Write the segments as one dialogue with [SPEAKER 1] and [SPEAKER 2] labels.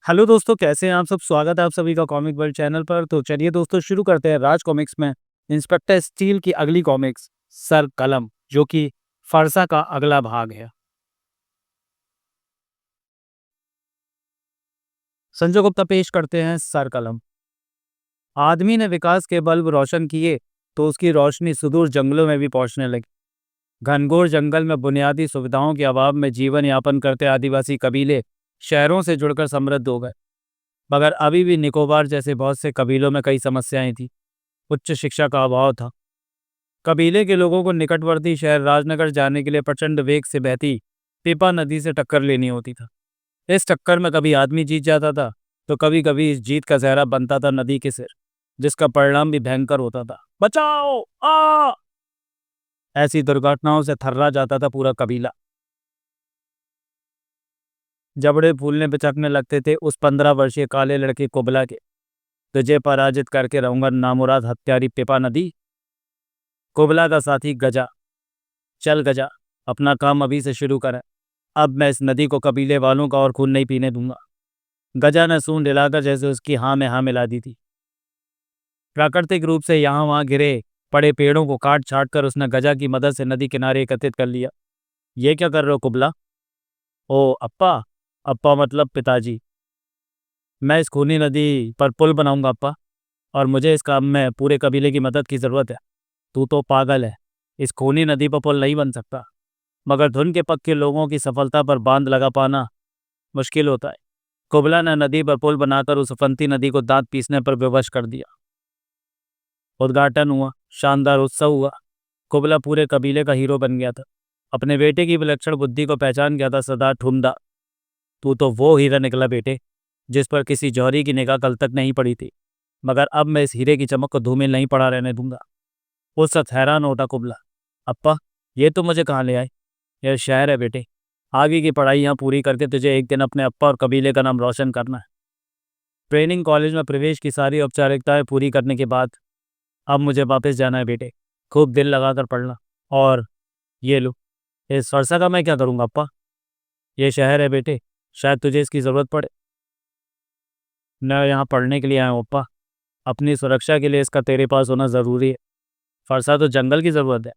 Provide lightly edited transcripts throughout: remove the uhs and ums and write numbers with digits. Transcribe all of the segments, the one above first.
[SPEAKER 1] Hello दोस्तों, कैसे हैं आप सब? स्वागत है आप सभी का कॉमिक वर्ल्ड चैनल पर। तो चलिए दोस्तों, शुरू करते हैं राज कॉमिक्स में इंस्पेक्टर स्टील की अगली कॉमिक्स सर कलम, जो कि फरसा का अगला भाग है। संजय गुप्ता पेश करते हैं सर कलम। आदमी ने विकास के बल्ब रोशन किए तो उसकी रोशनी सुदूर जंगलों में भी पहुंचने लगी। घनघोर जंगल में बुनियादी सुविधाओं के अभाव में जीवन यापन करते आदिवासी कबीले शहरों से जुड़कर समृद्ध हो गए। मगर अभी भी निकोबार जैसे बहुत से कबीलों में कई समस्याएं थी। उच्च शिक्षा का अभाव था। कबीले के लोगों को निकटवर्ती शहर राजनगर जाने के लिए प्रचंड वेग से बहती पीपा नदी से टक्कर लेनी होती था। इस टक्कर में कभी आदमी जीत जाता था, तो कभी कभी इस जीत का जहरा बनता था नदी के सिर, जिसका परिणाम भी भयंकर होता था। बचाओ आ! ऐसी दुर्घटनाओं से थर्रा जाता था पूरा कबीला। जबड़े फूलने पिचकने लगते थे उस 15 वर्षीय काले लड़के कुबला के। तुझे पराजित करके रहूंगा नामुराद हत्यारी पिपा नदी। कुबला का साथी गजा। चल गजा, अपना काम अभी से शुरू करें। अब मैं इस नदी को कबीले वालों का और खून नहीं पीने दूंगा। गजा ने सूंड हिलाकर जैसे उसकी हाँ में हाँ मिला दी थी। प्राकृतिक रूप से यहाँ वहाँ गिरे पड़े पेड़ों को काट छाट कर उसने गजा की मदद से नदी किनारे एकत्रित कर लिया। ये क्या कर रहे हो कुबला? ओ अप्पा। अप्पा मतलब पिताजी। मैं इस खूनी नदी पर पुल बनाऊंगा अप्पा, और मुझे इस काम में पूरे कबीले की मदद की जरूरत है। तू तो पागल है। इस खूनी नदी पर पुल नहीं बन सकता। मगर धुन के पक्के लोगों की सफलता पर बांध लगा पाना मुश्किल होता है। कुबला ने नदी पर पुल बनाकर उस उफनती नदी को दांत पीसने पर विवश कर दिया। उद्घाटन हुआ, शानदार उत्सव हुआ। कुबला पूरे कबीले का हीरो बन गया था। अपने बेटे की विलक्षण बुद्धि को पहचान गया था सरदार ठुमदा। तू तो वो हीरा निकला बेटे, जिस पर किसी जौहरी की निगाह कल तक नहीं पड़ी थी। मगर अब मैं इस हीरे की चमक को धूमिल नहीं पड़ा रहने दूंगा। वो सब हैरान होता कुबला। अप्पा, ये तो मुझे कहाँ ले आए? यह शहर है बेटे। आगे की पढ़ाई यहाँ पूरी करके तुझे एक दिन अपने अप्पा और कबीले का नाम रोशन करना है। ट्रेनिंग कॉलेज में प्रवेश की सारी औपचारिकताएं पूरी करने के बाद अब मुझे वापस जाना है बेटे। खूब दिल लगाकर पढ़ना। और ये लो, इस फरसा का मैं क्या करूँगा अप्पा? ये शहर है बेटे, शायद तुझे इसकी ज़रूरत पड़े। मैं यहाँ पढ़ने के लिए आया हूँ अप्पा। अपनी सुरक्षा के लिए इसका तेरे पास होना ज़रूरी है। फरसा तो जंगल की ज़रूरत है,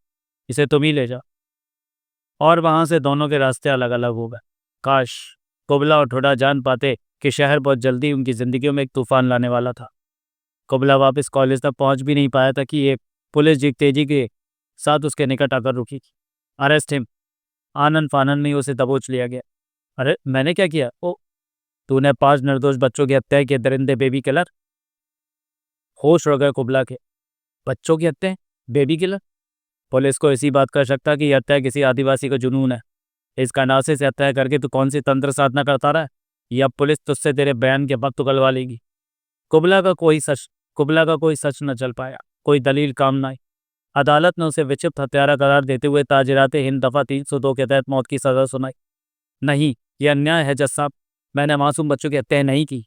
[SPEAKER 1] इसे तुम ही ले जाओ। और वहां से दोनों के रास्ते अलग अलग हो गए। काश कुबला और ठुडा जान पाते कि शहर बहुत जल्दी उनकी जिंदगियों में एक तूफान लाने वाला था। कुबला वापस कॉलेज तक पहुंच भी नहीं पाया था कि एक पुलिस जीप तेजी के साथ उसके निकट आकर रुकी। Arrest him. आनन फानन में ही उसे दबोच लिया गया। अरे मैंने क्या किया? ओ, तूने 5 निर्दोष बच्चों की हत्या की, दरिंदे बेबी किलर। होश उड़ गए कुबला के। बच्चों की हत्या? Baby killer? पुलिस को इसी बात का शक था कि यह हत्या किसी आदिवासी का जुनून है। इस गंडासे से हत्या करके तू कौन सी तंत्र साधना करता रहा है? या पुलिस तुझसे तेरे बयान के वक्त उगलवा लेगी? कुबला का कोई सच कुबला का कोई सच न चल पाया, कोई दलील काम न आई। अदालत ने उसे विक्षिप्त हत्यारा करार देते हुए ताजिराते हिंद दफा 302 के तहत मौत की सजा सुनाई। नहीं, यह अन्याय है जज साहब। मैंने मासूम बच्चों की हत्या नहीं की।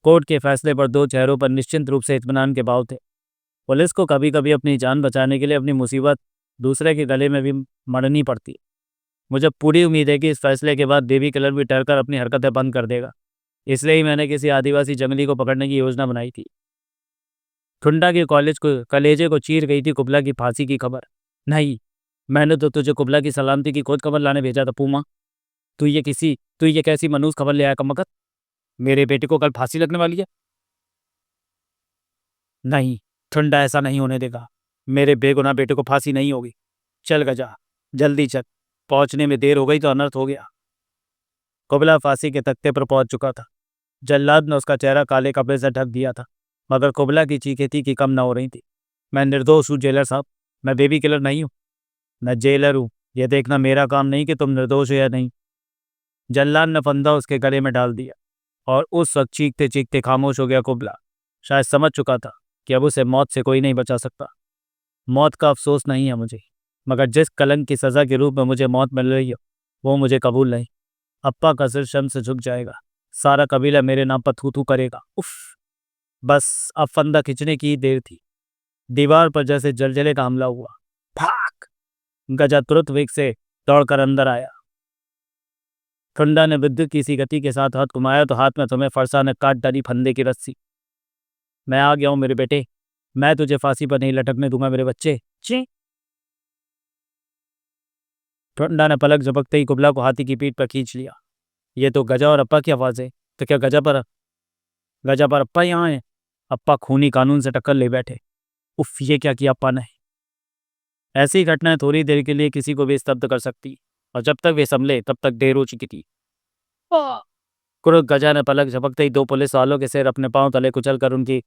[SPEAKER 1] कोर्ट के फैसले पर दो चेहरों पर निश्चिंत रूप से इत्मीनान के भाव थे। पुलिस को कभी कभी अपनी जान बचाने के लिए अपनी मुसीबत दूसरे के गले में भी मढ़नी पड़ती है। मुझे पूरी उम्मीद है कि इस फैसले के बाद बेबी किलर भी डरकर अपनी हरकतें बंद कर देगा। इसलिए ही मैंने किसी आदिवासी जंगली को पकड़ने की योजना बनाई थी। ठुंडा के कॉलेज को कलेजे को चीर गई थी कुबला की फांसी की खबर। नहीं, मैंने तो तुझे कुबला की सलामती की खोज खबर लाने भेजा था पूमा। तू ये कैसी मनूस खबर ले आया कमबख्त? मेरे बेटे को कल फांसी लगने वाली है। नहीं, ठुंडा ऐसा नहीं होने देगा। मेरे बेगुनाह बेटे को फांसी नहीं होगी। चल गजा, जल्दी चल। पहुंचने में देर हो गई तो अनर्थ हो गया। कुबला फांसी के तख्ते पर पहुंच चुका था। जल्लाद ने उसका चेहरा काले कपड़े से ढक दिया था, मगर कुबला की चीखें थी कि कम न हो रही थी। मैं निर्दोष हूँ जेलर साहब। मैं बेबी किलर नहीं हूँ। मैं जेलर हूँ। यह देखना मेरा काम नहीं कि तुम निर्दोष हो या नहीं। जल्लाद ने फंदा उसके गले में डाल दिया, और उस वक्त चीखते चीखते खामोश हो गया कुबला। शायद समझ चुका था कि अब उसे मौत से कोई नहीं बचा सकता। मौत का अफसोस नहीं है मुझे, मगर जिस कलंक की सज़ा के रूप में मुझे मौत मिल रही है वो मुझे कबूल नहीं। अप्पा का सिर शर्म से झुक जाएगा। सारा कबीला मेरे नाम पर थू थू करेगा। उफ! बस अब फंदा खींचने की ही देर थी। दीवार पर जैसे जलजले का हमला हुआ। भाग! गजा तुरंत वेग से दौड़कर अंदर आया। ठुंडा ने विद्युत की सी गति के साथ हाथ घुमाया तो हाथ में तुम्हें फरसा ने काट डाली फंदे की रस्सी। मैं आ गया हूं मेरे बेटे, मैं तुझे फांसी पर नहीं लटकने दूंगा मेरे बच्चे। ची। ठुंडा ने पलक झपकते ही कुबला को हाथी की पीठ पर खींच लिया। ये तो गजा और अप्पा की आवाज है। तो क्या गजा पर अप्पा यहाँ है? अप्पा खूनी कानून से टक्कर ले बैठे। उफ, ये क्या किया अप्पा ने? ऐसी घटनाएं थोड़ी देर के लिए किसी को भी स्तब्ध कर सकती, और जब तक वे संभले तब तक देर हो चुकी थी। क्रुद्ध गजा ने पलक झपकते ही दो पुलिस वालों के सिर अपने पांव तले कुचल कर उनकी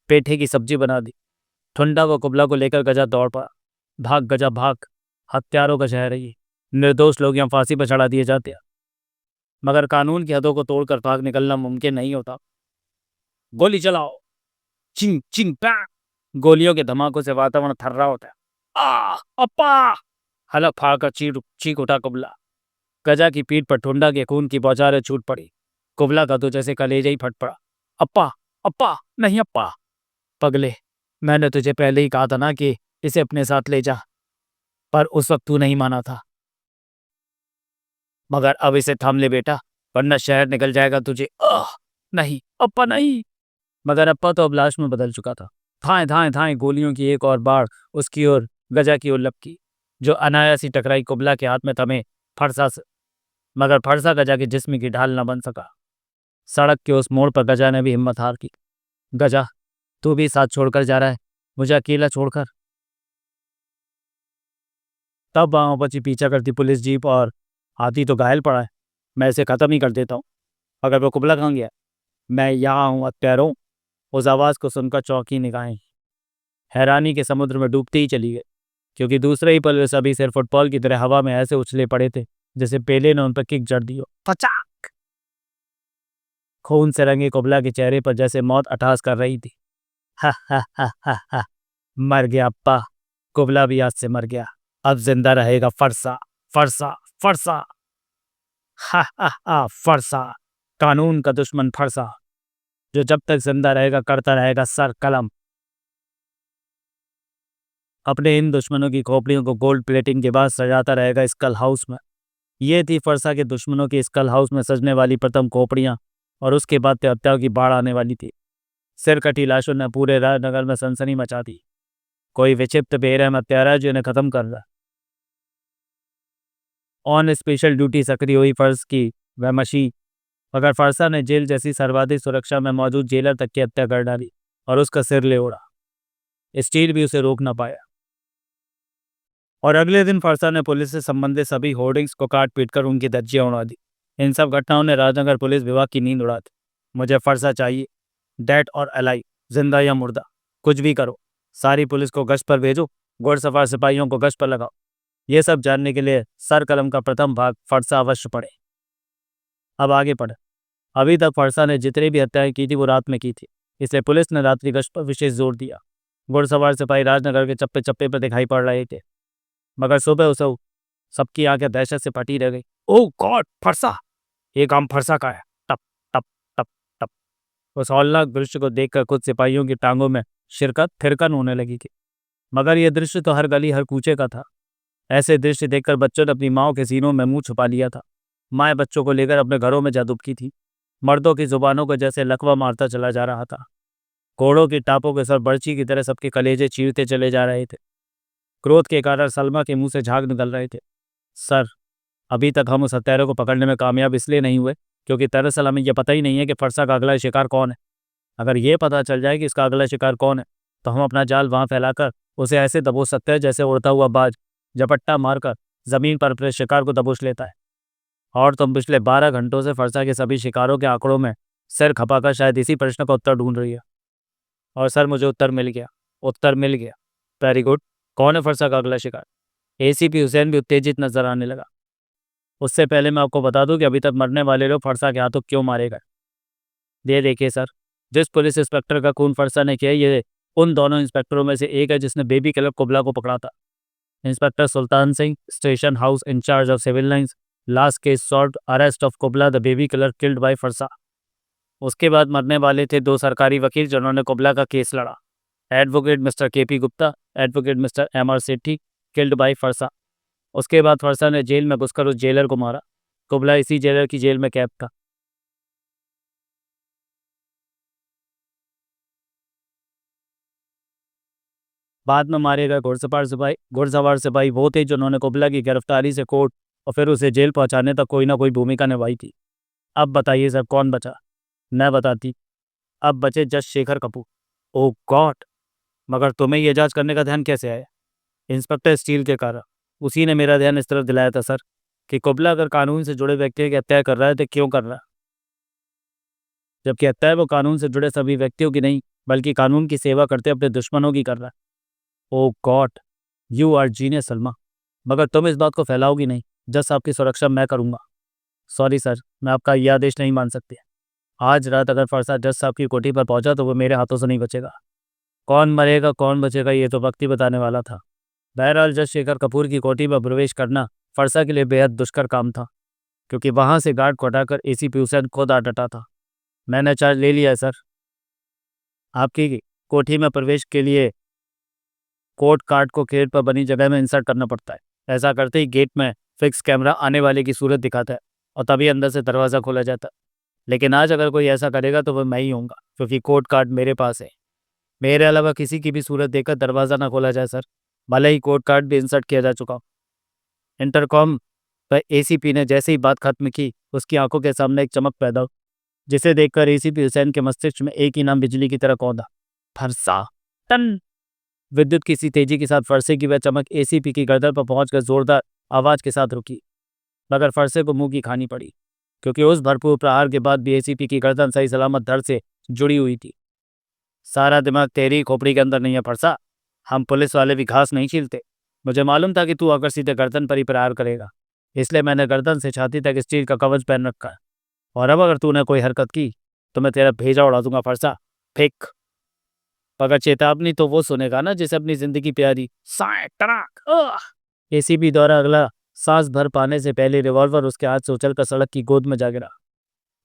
[SPEAKER 1] पेठे की सब्जी बना दी। ठुंडा व कुबला को लेकर गजा दौड़ पड़ा। भाग गजा भाग, हत्यारों का शहर है ये, निर्दोष लोग यहाँ फांसी पर चढ़ा दिए जाते हैं। मगर कानून की हदों को तोड़कर भाग निकलना मुमकिन नहीं होता। गोली चलाओ। चिंग चिंग पा। गोलियों के धमाकों से वातावरण थर्रा होता है। आ अप्पा! हलक फाड़कर चीख उठा कुबला। गजा की पीठ पर ठुंडा के खून की बौछारें छूट पड़ी। कुबला का तो जैसे कलेजा ही फट पड़ा। अप्पा! अप्पा! नहीं अप्पा! पगले, मैंने तुझे पहले ही कहा था ना कि इसे अपने साथ ले जा, पर उस वक्त तू नहीं माना था। मगर अब इसे थाम ले बेटा, वरना शहर निकल जाएगा तुझे। नहीं अप्पा नहीं। मगर अप्पा तो अब लाश में बदल चुका था। थाएं थाएं थाएं गोलियों की एक और बाढ़ उसकी ओर गजा की ओर लपकी, जो अनायासी टकराई कुबला के हाथ में थमे फरसा से। मगर फरसा गजा के जिस्म की ढाल न बन सका। सड़क के उस मोड़ पर गजा ने भी हिम्मत हार की। गजा, तू भी साथ छोड़कर जा रहा है, मुझे अकेला छोड़कर? तब वहां बची पीछा करती पुलिस जीप, और हाथी तो घायल पड़ा है। मैं इसे खत्म ही कर देता हूँ। अगर वो कुबला कहाँ गया? मैं यहाँ हूँ हत्यारों। उस आवाज़ को सुनकर चौंकी निगाहें हैरानी के समुद्र में डूबते ही चली गई, क्योंकि दूसरे ही पल वे सभी सिर फुटबॉल की तरह हवा में ऐसे उछले पड़े थे जैसे पेले ने उन पर किक जड़ दी हो। पचाक! खून से रंगे कुबला के चेहरे पर जैसे मौत अठास कर रही थी। हा हा हा हा हा, मर गया अप्पा। कुबला भी आज से मर गया। अब जिंदा रहेगा फरसा, फरसा, फरसा। हा हा हा, फरसा, कानून का दुश्मन फरसा, जो जब तक जिंदा रहेगा करता रहेगा सर कलम। अपने इन दुश्मनों की खोपड़ियों को गोल्ड प्लेटिंग के बाद सजाता रहेगा स्कल हाउस में। ये थी फरसा के दुश्मनों की स्कल हाउस में सजने वाली प्रथम खोपड़ियां, और उसके बाद तो हत्याओं की बाढ़ आने वाली थी। सिर कटी लाशों ने पूरे राजनगर में सनसनी मचा दी। कोई विक्षिप्त बेरहम हत्यारा जो इन्हें खत्म कर रहा। ऑन स्पेशल ड्यूटी सक्रिय हुई फर्ज की वह मशीन, मगर फरसा ने जेल जैसी सर्वाधिक सुरक्षा में मौजूद जेलर तक की हत्या कर डाली और उसका सिर ले उड़ा। स्टील भी उसे रोक न पाया। और अगले दिन फरसा ने पुलिस से संबंधित सभी होर्डिंग्स को काट पीट कर उनकी धज्जियां उड़ा दी। इन सब घटनाओं ने राजनगर पुलिस विभाग की नींद उड़ा दी। मुझे फरसा चाहिए, डेड और अलाइव, जिंदा या मुर्दा, कुछ भी करो। सारी पुलिस को गश्त पर भेजो, घुड़सवार सिपाहियों को गश्त पर लगाओ। ये सब जानने के लिए सर कलम का प्रथम भाग फरसा अवश्य पढ़े। अब आगे पढ़े। अभी तक फरसा ने जितनी भी हत्याएं की थी वो रात में की थी, इसलिए पुलिस ने रात्रि गश्त पर विशेष जोर दिया। घुड़सवार सिपाही राजनगर के चप्पे चप्पे पर दिखाई पड़ रहे थे, मगर सुबह उसे सबकी आंखें दहशत से फटी रह गई। ओह गॉड, फरसा! ये काम फरसा का है। टप टप टप टप। उस हौलनाक दृश्य को देखकर कुछ सिपाहियों की टांगों में शिरकत थिरकन होने लगी थी। मगर यह दृश्य तो हर गली हर कूचे का था। ऐसे दृश्य देखकर बच्चों ने अपनी माओ के सीनों में मुंह छुपा लिया था। माएँ बच्चों को लेकर अपने घरों में जा दुबकी थी। मर्दों की जुबानों को जैसे लकवा मारता चला जा रहा था। घोड़ों की टापों के सर बर्ची की तरह सबके कलेजे चीरते चले जा रहे थे। क्रोध के कारण सलमा के मुंह से झाग निकल रहे थे। सर, अभी तक हम उस हत्यारे को पकड़ने में कामयाब इसलिए नहीं हुए क्योंकि दरअसल हमें यह पता ही नहीं है कि फरसा का अगला शिकार कौन है। अगर ये पता चल जाए कि इसका अगला शिकार कौन है तो हम अपना जाल वहां फैलाकर उसे ऐसे दबोच सकते हैं जैसे उड़ता हुआ बाज झपट्टा मारकर जमीन पर अपने शिकार को दबोच लेता है। और तुम पिछले 12 घंटों से फरसा के सभी शिकारों के आंकड़ों में सिर खपाकर शायद इसी प्रश्न का उत्तर ढूंढ रही है। और सर, मुझे उत्तर मिल गया। उत्तर मिल गया। Very good. कौन है फरसा का अगला शिकार? एसीपी हुसैन भी उत्तेजित नजर आने लगा। उससे पहले मैं आपको बता दूं कि अभी तक मरने वाले लोग फरसा के हाथों क्यों मारे गए। ये देखिए सर, जिस पुलिस इंस्पेक्टर का खून फरसा ने किया, ये उन दोनों इंस्पेक्टरों में से एक है जिसने बेबी किलर कुबला को पकड़ा था। Inspector Sultan Singh, station house in charge of civil lines. Last case solved, arrest of Kubla the baby killer killed by farsa. उसके बाद मरने वाले थे 2 सरकारी वकील जिन्होंने कुबला का केस लड़ा। Advocate mister KP Gupta, advocate mister MR Sethi, killed by farsa. उसके बाद फरसा ने जेल में घुसकर उस जेलर को मारा कुबला इसी जेलर की जेल में कैद था। बाद में मारे गए घुड़सवार सिपाही वो थे जिन्होंने कुबला की गिरफ्तारी से कोर्ट और फिर उसे जेल पहुंचाने तक कोई ना कोई भूमिका निभाई थी। अब बताइए सर, कौन बचा? मैं बताती। अब बचे जज शेखर कपूर। ओ गॉड! मगर तुम्हें यह जांच करने का ध्यान कैसे आया? इंस्पेक्टर स्टील के कारण। उसी ने मेरा ध्यान इस तरफ दिलाया था सर, कि कुबला अगर कानून से जुड़े व्यक्तियों की हत्या कर रहा है तो क्यों कर रहा है, जबकि हत्या वो कानून से जुड़े सभी व्यक्तियों की नहीं बल्कि कानून की सेवा करते अपने दुश्मनों की कर रहा है। Oh God, you are genius Salma. मगर तुम इस बात को फैलाओगी नहीं। जज साहब की सुरक्षा मैं करूंगा। सॉरी सर, मैं आपका यह आदेश नहीं मान सकती। आज रात अगर फरसा जज साहब की कोठी पर पहुंचा तो वो मेरे हाथों से नहीं बचेगा। कौन मरेगा कौन बचेगा ये तो वक्त ही बताने वाला था। बहरहाल जज शेखर कपूर की कोठी में प्रवेश करना फरसा के लिए बेहद दुष्कर काम था, क्योंकि वहां से गार्ड को हटाकर एसीपी हुसैन खुद आ डटा था। मैंने चार्ज ले लिया है सर। आपकी कोठी में प्रवेश के लिए कोर्ट कार्ड को गेट पर बनी जगह में इंसर्ट करना पड़ता है। ऐसा करते ही गेट में फिक्स कैमरा आने वाले की सूरत दिखाता है और तभी अंदर से दरवाज़ा खोला जाता है। लेकिन आज अगर कोई ऐसा करेगा तो वह मैं ही होऊंगा, क्योंकि कोर्ट कार्ड मेरे पास है। मेरे अलावा किसी की भी सूरत देखकर दरवाज़ा ना खोला जाए सर, भले ही कोर्ट कार्ड भी इंसर्ट किया जा चुका हो। इंटरकॉम पर एसीपी ने जैसे ही बात खत्म की उसकी आंखों के सामने एक चमक पैदा हुई, जिसे देखकर एसीपी हुसैन के मस्तिष्क में एक ही नाम बिजली की तरह कौंधा, फरसा। टन! विद्युत की सी तेजी के साथ फरसे की वह चमक एसीपी की गर्दन पर पहुंचकर जोरदार आवाज के साथ रुकी। मगर फरसे को मुंह की खानी पड़ी, क्योंकि उस भरपूर प्रहार के बाद भी एसीपी की गर्दन सही सलामत धड़ से जुड़ी हुई थी। सारा दिमाग तेरी खोपड़ी के अंदर नहीं है फरसा। हम पुलिस वाले भी घास नहीं छीलते। मुझे मालूम था कि तू अगर सीधे गर्दन पर ही प्रहार करेगा, इसलिए मैंने गर्दन से छाती तक स्टील का कवच पहन रखा है। और अब अगर तूने कोई हरकत की तो मैं तेरा भेजा उड़ा दूंगा फरसा। फेंक! मगर चेतावनी तो वो सुनेगा ना जिसे अपनी जिंदगी प्यारी। साए टराक! एसीपी द्वारा अगला सांस भर पाने से पहले रिवॉल्वर उसके हाथ से उछलकर सड़क की गोद में जा गिरा।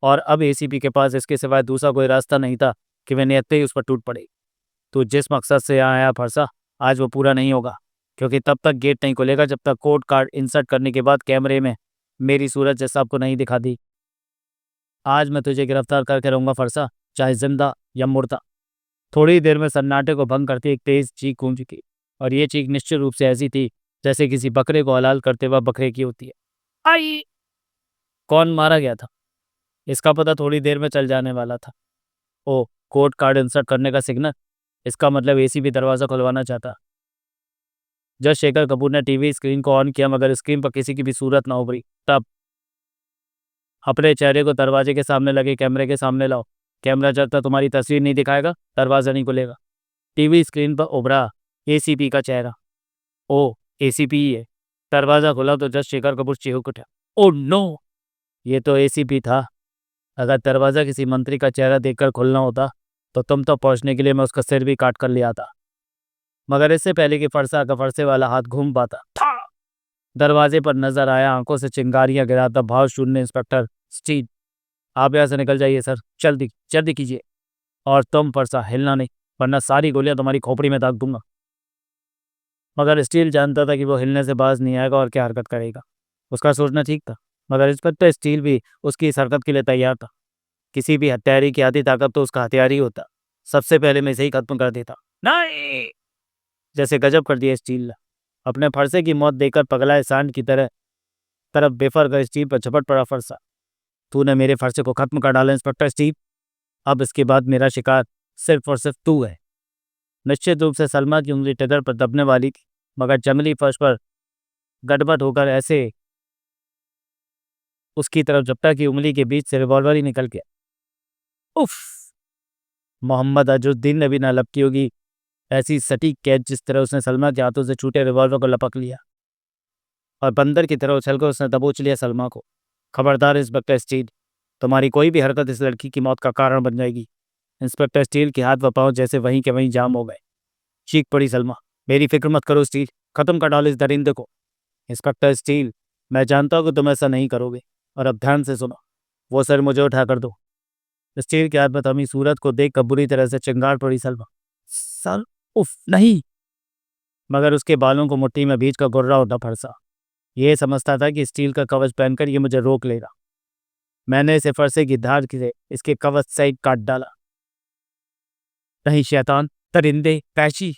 [SPEAKER 1] और अब एसीपी के पास इसके सिवाय दूसरा कोई रास्ता नहीं था कि वह नियत्ते ही उस पर टूट पड़े। तो जिस मकसद से यहाँ आया फरसा, आज वो पूरा नहीं होगा, क्योंकि तब तक गेट नहीं खुलेगा जब तक कोर्ट कार्ड इंसर्ट करने के बाद कैमरे में मेरी सूरत जज साहब को नहीं दिखा दी। आज मैं तुझे गिरफ्तार करके रहूंगा फरसा, चाहे जिंदा या मुर्दा। थोड़ी देर में सन्नाटे को भंग करती एक तेज चीख गूंज की, और ये चीख निश्चित रूप से ऐसी थी जैसे किसी बकरे को हलाल करते वक्त बकरे की होती है। आई! कौन मारा गया था इसका पता थोड़ी देर में चल जाने वाला था। ओ, कोर्ट कार्ड इंसर्ट करने का सिग्नल! इसका मतलब एसीपी दरवाजा खुलवाना चाहता। जब शेखर कपूर ने टीवी स्क्रीन को ऑन किया मगर स्क्रीन पर किसी की भी सूरत ना उभरी, तब अपने चेहरे को दरवाजे के सामने लगे कैमरे के सामने लाओ। कैमरा जब तक तुम्हारी तस्वीर नहीं दिखाएगा दरवाजा नहीं खुलेगा। टीवी स्क्रीन पर उभरा एसीपी का चेहरा। ओ, एसीपी ही है। दरवाजा खुला तो जज शेखर कपूर चीख उठा। Oh no! ये तो एसीपी था। अगर दरवाजा किसी मंत्री का चेहरा देखकर खुलना होता तो तुम तक पहुंचने के लिए मैं उसका सिर भी काट कर ले आता। मगर इससे पहले कि फरसा का फरसे वाला हाथ घूम पाता, दरवाजे पर नजर आया आंखों से चिंगारियां गिराता भाव शून्य इंस्पेक्टर स्टील। आप यहाँ से निकल जाइए सर, जल्दी जल्दी कीजिए। और तुम फरसा हिलना नहीं, वरना सारी गोलियां तुम्हारी खोपड़ी में दाग दूंगा। मगर स्टील जानता था कि वो हिलने से बाज नहीं आएगा और क्या हरकत करेगा। उसका सोचना ठीक था, मगर इंस्पेक्टर स्टील भी उसकी इस हरकत के लिए तैयार था। किसी भी हत्यारे की आधी ताकत तो उसका हथियार ही होता। सबसे पहले मैं इसे ही खत्म कर देता। नहीं! जैसे गजब कर दिया स्टील ने। अपने फरसे की मौत देखकर पगलाए सांड की तरफ बेफर कर स्टील पर झपट पड़ा फरसा। तूने मेरे फरसे को खत्म कर डाला इंस्पेक्टर स्टीव। अब इसके बाद मेरा शिकार सिर्फ और सिर्फ तू है। निश्चित रूप से सलमा की उंगली टिगर पर दबने वाली थी, मगर जंगली फर्श पर गड़बड़ होकर ऐसे उसकी तरफ झपटा कि उंगली के बीच से रिवॉल्वर ही निकल गया। उफ! मोहम्मद अजरुद्दीन ने भी ना लपकी होगी ऐसी सटीक कैच जिस तरह उसने सलमा के हाथों से छूटे रिवॉल्वर को लपक लिया और बंदर की तरह उछलकर उसने दबोच लिया सलमा को। खबरदार इंस्पेक्टर स्टील, तुम्हारी कोई भी हरकत इस लड़की की मौत का कारण बन जाएगी। इंस्पेक्टर स्टील के हाथ व पांव जैसे वहीं के वहीं जाम हो गए। चीख पड़ी सलमा। मेरी फिक्र मत करो स्टील, खत्म कर डालो इस दरिंदे को। इंस्पेक्टर स्टील, मैं जानता हूँ कि तुम ऐसा नहीं करोगे, और अब ध्यान से सुनो। वो सर मुझे उठा कर दो। स्टील के हाथ में थमी सूरत को देख कर बुरी तरह से चिंगार पड़ी सलमा। सर! उफ नहीं! मगर उसके बालों को मुट्ठी में भींच कर गुर्रा होता फरसा। ये समझता था कि स्टील का कवच पहनकर ये मुझे रोक लेगा। मैंने इसे फरसे की धार से इसके कवच सहित काट डाला। नहीं शैतान, परिंदे, पैशी।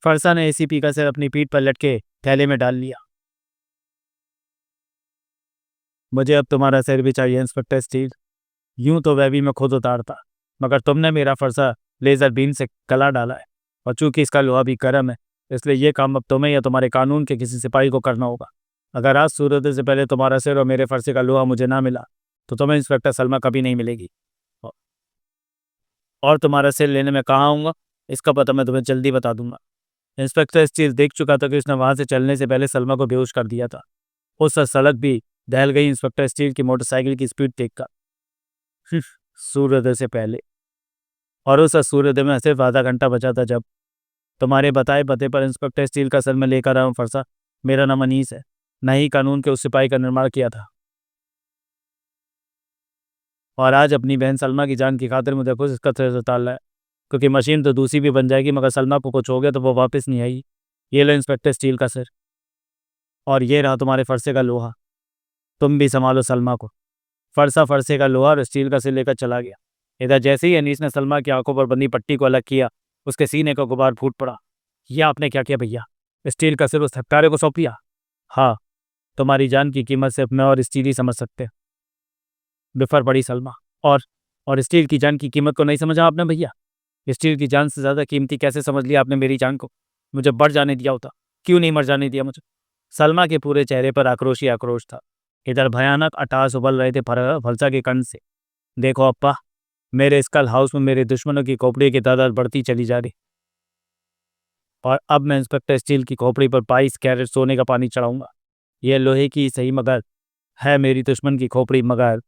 [SPEAKER 1] फरसा ने एसीपी का सिर अपनी पीठ पर लटके थैले में डाल लिया। मुझे अब तुम्हारा सिर भी चाहिए इंस्पेक्टर स्टील। यूं तो वह भी मैं खुद उतारता, मगर तुमने मेरा फरसा लेजर बीम से गला डाला है, और चूंकि इसका लोहा भी गर्म है, इसलिए यह काम अब तुम्हें या तुम्हारे कानून के किसी सिपाही को करना होगा। अगर आज सूर्योदय से पहले तुम्हारा सिर और मेरे फरसे का लोहा मुझे ना मिला तो तुम्हें इंस्पेक्टर सलमा कभी नहीं मिलेगी, और तुम्हारा सिर लेने में कहाँ आऊँगा इसका पता मैं तुम्हें जल्दी बता दूंगा। इंस्पेक्टर स्टील देख चुका था कि उसने वहां से चलने से पहले सलमा को बेहोश कर दिया था। उस सड़क भी दहल गई इंस्पेक्टर स्टील की मोटरसाइकिल की स्पीड देखकर। सूर्योदय से पहले, और उस सूर्योदय में सिर्फ आधा घंटा बचा था जब तुम्हारे बताए पते पर इंस्पेक्टर स्टील का सर में लेकर आया हूं फरसा। मेरा नाम अनीस है। न ही कानून के उस सिपाही का निर्माण किया था, और आज अपनी बहन सलमा की जान की खातिर मुझे खुद इसका सिर उतारना है, क्योंकि मशीन तो दूसरी भी बन जाएगी, मगर सलमा को कुछ हो गया तो वो वापस नहीं आई। ये लो इंस्पेक्टर स्टील का सिर, और ये रहा तुम्हारे फरसे का लोहा। तुम भी संभालो सलमा को। फरसा फरसे का लोहा और स्टील का सिर लेकर चला गया। इधर जैसे ही अनीस ने सलमा की आंखों पर बंधी पट्टी को अलग किया, उसके सीने का गुबार फूट पड़ा। यह आपने क्या किया भैया? स्टील का सिर उस हत्यारे को सौंप दिया? हाँ, तुम्हारी जान की कीमत सिर्फ मैं और स्टील ही समझ सकते। बिफर पड़ी सलमा। और स्टील की जान की कीमत को नहीं समझा आपने भैया? स्टील की जान से ज़्यादा कीमती कैसे समझ लिया आपने मेरी जान को? मुझे बढ़ जाने दिया होता। क्यों नहीं मर जाने दिया मुझे? सलमा के पूरे चेहरे पर आक्रोश ही आक्रोश था। इधर भयानक अट्टहास उबल रहे थे फलसा के कंठ से। देखो अप्पा, मेरे स्कल हाउस में मेरे दुश्मनों की खोपड़ी की तादाद बढ़ती चली जा रही, और अब मैं इंस्पेक्टर स्टील की खोपड़ी पर 22 कैरेट सोने का पानी चढ़ाऊंगा। यह लोहे की सही मगर है मेरी दुश्मन की खोपड़ी, मगर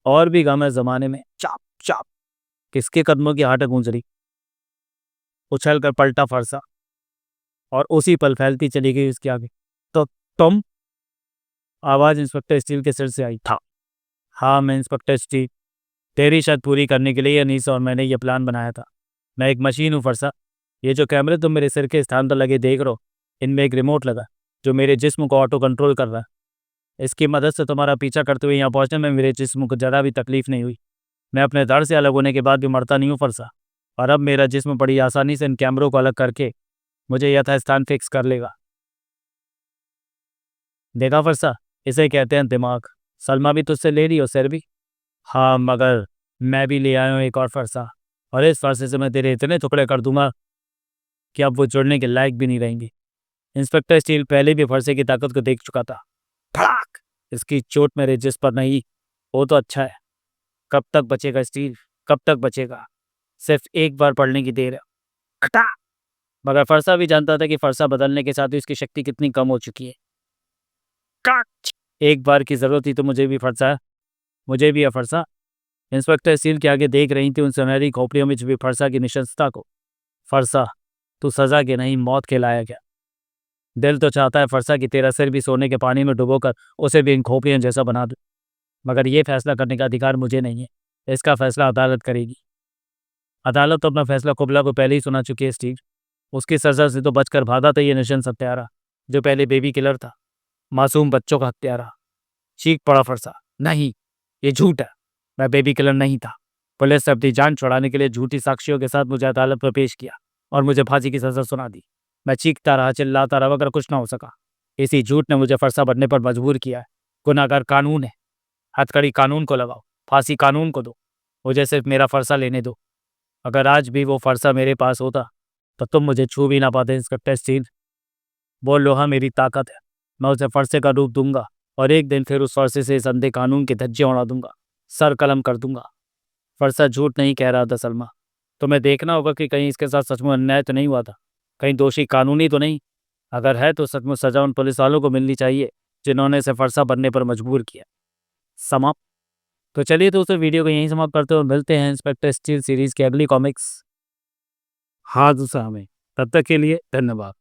[SPEAKER 1] और भी गम है जमाने में। चाप चाप। किसके कदमों की हाटक गूंज रही। उछल कर पलटा फरसा, और उसी पल फैलती चली गई उसके आगे। तो तुम? आवाज इंस्पेक्टर स्टील के सिर से आई था। हाँ, मैं इंस्पेक्टर स्टील। तेरी शर्त पूरी करने के लिए अनीस और मैंने ये प्लान बनाया था। मैं एक मशीन हूँ फरसा। ये जो कैमरे तुम मेरे सिर के स्थान पर लगे देख रहे हो, इनमें एक रिमोट लगा जो मेरे जिस्म को ऑटो कंट्रोल कर रहा है। इसकी मदद से तुम्हारा पीछा करते हुए यहाँ पहुंचने में मेरे जिस्म को जरा भी तकलीफ नहीं हुई। मैं अपने दर से अलग होने के बाद भी मरता नहीं हूँ फरसा, और अब मेरा जिस्म बड़ी आसानी से इन कैमरों को अलग करके मुझे यथास्थान फिक्स कर लेगा। देखा फरसा, इसे कहते हैं दिमाग। सलमा भी तुझसे ले रही हो सिर भी? हाँ, मगर मैं भी ले आया हूँ एक और फरसा, और इस फरसे से मैं तेरे इतने टुकड़े कर दूंगा कि अब वो जुड़ने के लायक भी नहीं रहेंगे। इंस्पेक्टर स्टील पहले भी फरसे की ताकत को देख चुका था। फड़ाक! इसकी चोट मेरे जिस्म पर नहीं हो तो अच्छा है। कब तक बचेगा स्टील, कब तक बचेगा? सिर्फ एक बार पढ़ने की देर है। खटा! मगर फरसा भी जानता था कि फरसा बदलने के साथ ही उसकी शक्ति कितनी कम हो चुकी है। काट! एक बार की जरूरत ही तो मुझे भी फरसा, मुझे भी है फरसा। इंस्पेक्टर स्टील के आगे देख रही थी उन सुनहरी खोपड़ियों में छुपी फरसा की निशंसता को। फरसा, तू सजा के नहीं मौत के लाया गया। दिल तो चाहता है फरसा कि तेरा सिर भी सोने के पानी में डुबोकर उसे भी इन खोपड़ियों जैसा बना दूं, मगर यह फैसला करने का अधिकार मुझे नहीं है। इसका फैसला अदालत करेगी। अदालत तो अपना फैसला कुबला को पहले ही सुना चुकी है स्टीव। उसकी सजा से तो बचकर भागा था ये निशंस हत्यारा, जो पहले बेबी किलर था, मासूम बच्चों का हत्यारा। चीख पड़ा फरसा, नहीं, ये झूठ है। मैं बेबी किलर नहीं था। पुलिस ने अपनी जान छुड़ाने के लिए झूठी साक्षियों के साथ मुझे अदालत में पेश किया और मुझे फांसी की सजा सुना दी। मैं चीखता रहा, चिल्लाता रहा, मगर कुछ ना हो सका। इसी झूठ ने मुझे फरसा बनने पर मजबूर किया है। गुनाहगार कानून है। हथकड़ी कानून को लगाओ, फांसी कानून को दो। मुझे सिर्फ मेरा फरसा लेने दो। अगर आज भी वो फरसा मेरे पास होता तो तुम मुझे छू भी ना पाते इंस्पेक्टर स्टील। वो लोहा मेरी ताकत है। मैं उसे फरसे का रूप दूंगा, और एक दिन फिर उस फरसे से इस अंधे कानून के धज्जे उड़ा दूंगा, सर कलम कर दूंगा। फरसा झूठ नहीं कह रहा था सलमा। तुम्हें देखना होगा कि कहीं इसके साथ सचमुच अन्याय तो नहीं हुआ था, कहीं दोषी कानूनी तो नहीं। अगर है तो सचमुच सजा उन पुलिस वालों को मिलनी चाहिए जिन्होंने इसे फरसा बनने पर मजबूर किया। समाप्त। तो चलिए दोस्तों, वीडियो को यहीं समाप्त करते हो। मिलते हैं इंस्पेक्टर स्टील सीरीज की अगली कॉमिक्स हादसा में। तब तक के लिए धन्यवाद।